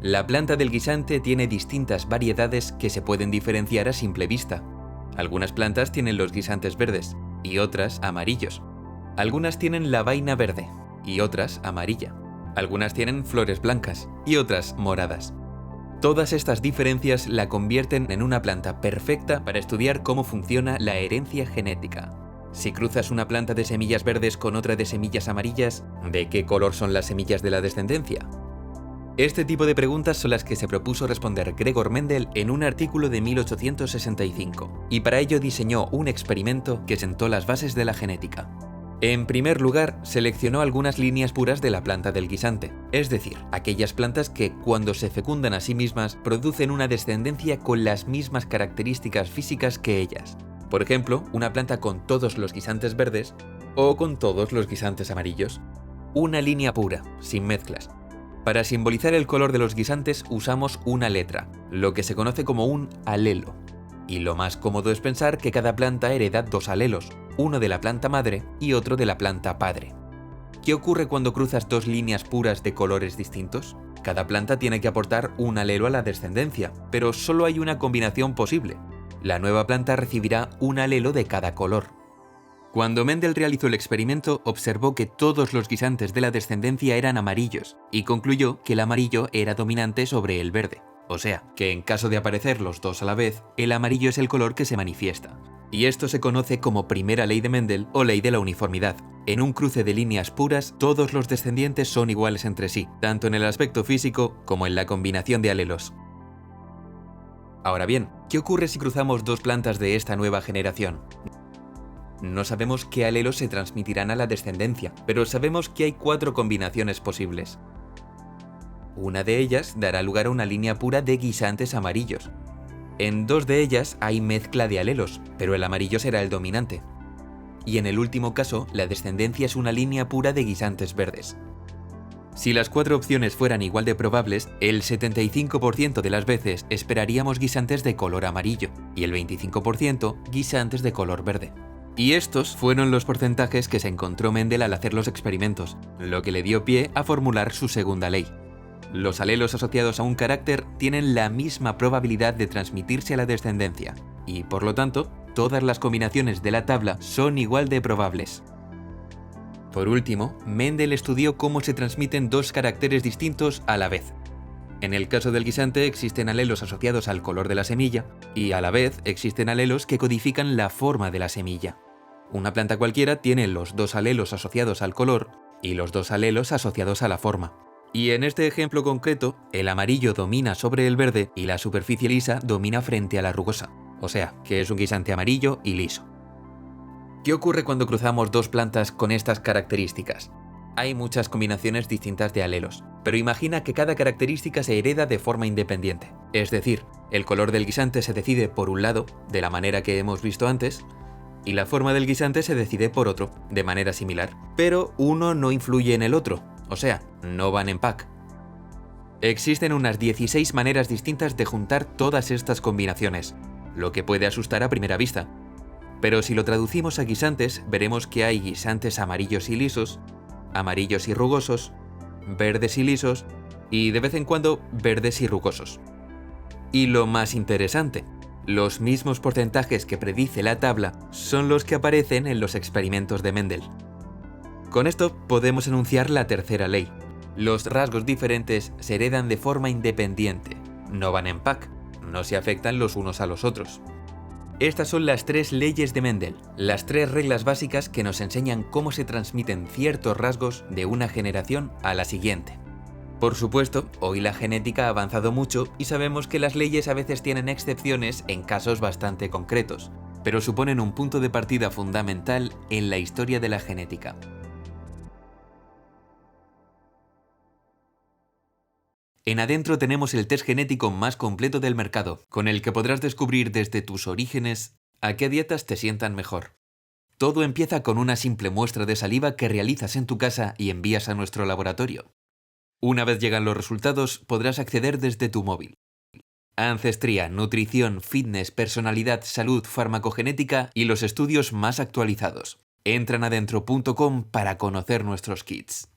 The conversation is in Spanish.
La planta del guisante tiene distintas variedades que se pueden diferenciar a simple vista. Algunas plantas tienen los guisantes verdes y otras amarillos. Algunas tienen la vaina verde y otras amarilla. Algunas tienen flores blancas y otras moradas. Todas estas diferencias la convierten en una planta perfecta para estudiar cómo funciona la herencia genética. Si cruzas una planta de semillas verdes con otra de semillas amarillas, ¿de qué color son las semillas de la descendencia? Este tipo de preguntas son las que se propuso responder Gregor Mendel en un artículo de 1865, y para ello diseñó un experimento que sentó las bases de la genética. En primer lugar, seleccionó algunas líneas puras de la planta del guisante, es decir, aquellas plantas que, cuando se fecundan a sí mismas, producen una descendencia con las mismas características físicas que ellas. Por ejemplo, una planta con todos los guisantes verdes o con todos los guisantes amarillos. Una línea pura, sin mezclas. Para simbolizar el color de los guisantes usamos una letra, lo que se conoce como un alelo. Y lo más cómodo es pensar que cada planta hereda dos alelos, uno de la planta madre y otro de la planta padre. ¿Qué ocurre cuando cruzas dos líneas puras de colores distintos? Cada planta tiene que aportar un alelo a la descendencia, pero solo hay una combinación posible. La nueva planta recibirá un alelo de cada color. Cuando Mendel realizó el experimento, observó que todos los guisantes de la descendencia eran amarillos y concluyó que el amarillo era dominante sobre el verde. O sea, que en caso de aparecer los dos a la vez, el amarillo es el color que se manifiesta. Y esto se conoce como primera ley de Mendel o ley de la uniformidad. En un cruce de líneas puras, todos los descendientes son iguales entre sí, tanto en el aspecto físico como en la combinación de alelos. Ahora bien, ¿qué ocurre si cruzamos dos plantas de esta nueva generación? No sabemos qué alelos se transmitirán a la descendencia, pero sabemos que hay 4 combinaciones posibles. Una de ellas dará lugar a una línea pura de guisantes amarillos. En 2 de ellas hay mezcla de alelos, pero el amarillo será el dominante. Y en el último caso, la descendencia es una línea pura de guisantes verdes. Si las 4 opciones fueran igual de probables, el 75% de las veces esperaríamos guisantes de color amarillo y el 25% guisantes de color verde. Y estos fueron los porcentajes que se encontró Mendel al hacer los experimentos, lo que le dio pie a formular su segunda ley. Los alelos asociados a un carácter tienen la misma probabilidad de transmitirse a la descendencia, y por lo tanto, todas las combinaciones de la tabla son igual de probables. Por último, Mendel estudió cómo se transmiten 2 caracteres distintos a la vez. En el caso del guisante existen alelos asociados al color de la semilla, y a la vez existen alelos que codifican la forma de la semilla. Una planta cualquiera tiene los 2 alelos asociados al color y los 2 alelos asociados a la forma. Y en este ejemplo concreto, el amarillo domina sobre el verde y la superficie lisa domina frente a la rugosa, o sea, que es un guisante amarillo y liso. ¿Qué ocurre cuando cruzamos 2 plantas con estas características? Hay muchas combinaciones distintas de alelos, pero imagina que cada característica se hereda de forma independiente. Es decir, el color del guisante se decide por un lado, de la manera que hemos visto antes, y la forma del guisante se decide por otro, de manera similar. Pero uno no influye en el otro, o sea, no van en pack. Existen unas 16 maneras distintas de juntar todas estas combinaciones, lo que puede asustar a primera vista. Pero si lo traducimos a guisantes, veremos que hay guisantes amarillos y lisos, amarillos y rugosos, verdes y lisos, y de vez en cuando verdes y rugosos. Y lo más interesante, los mismos porcentajes que predice la tabla son los que aparecen en los experimentos de Mendel. Con esto podemos enunciar la tercera ley. Los rasgos diferentes se heredan de forma independiente, no van en pack, no se afectan los unos a los otros. Estas son las 3 leyes de Mendel, las 3 reglas básicas que nos enseñan cómo se transmiten ciertos rasgos de una generación a la siguiente. Por supuesto, hoy la genética ha avanzado mucho y sabemos que las leyes a veces tienen excepciones en casos bastante concretos, pero suponen un punto de partida fundamental en la historia de la genética. En Adentro tenemos el test genético más completo del mercado, con el que podrás descubrir desde tus orígenes a qué dietas te sientan mejor. Todo empieza con una simple muestra de saliva que realizas en tu casa y envías a nuestro laboratorio. Una vez llegan los resultados, podrás acceder desde tu móvil. Ancestría, nutrición, fitness, personalidad, salud, farmacogenética y los estudios más actualizados. Entra en adentro.com para conocer nuestros kits.